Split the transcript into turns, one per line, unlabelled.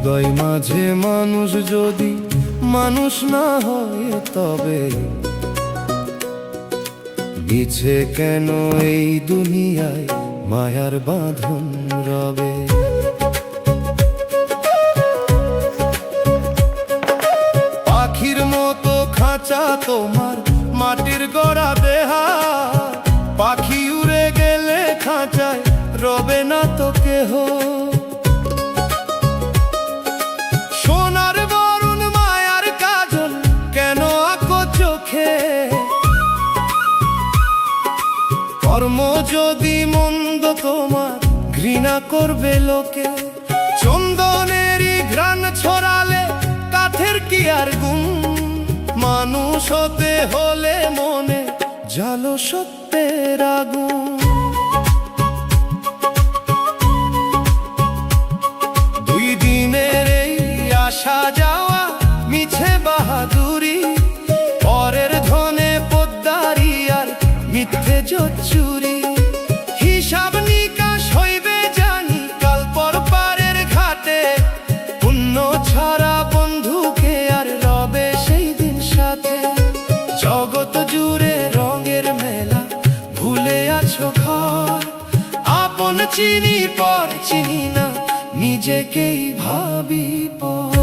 হৃদয় মাঝে মানুষ যদি মানুষ না হয়, তবে মিছে কেন এই দুনিয়ায় মায়ার বাঁধন রবে। পাখির মতো খাঁচা তোমার মাটির গড়া দেহা, পাখি উড়ে গেলে খাঁচায় রবে না তো কেহ। সোনার বরুণ মায়ার কাজল কেন আঁকো চোখে, কর্ম যদি মন্দ তোমার ঘৃণা করবে লোকে। চন্দনেরই ঘ্রাণ ছড়ালে কাঠের কি আর গুণ, মানুষ হতে হলে মনে জালো সত্যের আগুন। দুই দিনের এই আসা যাওয়া মিছে বাহাদুরি, পরের ধনে পোদ্দারি আর মিথ্যে জোচ্চুরি। হিসাব নিকাশ হইবে জানি কাল পর পারের ঘাটে, পুণ্য ছাড়া বন্ধুকে আর রবে সেই দিন সাথে। জগৎ জুড়ে রঙের মেলা, ভুলে আছো ঘর, আপন চিনি পর চিনি না, নিজেকেই ভাবি পর।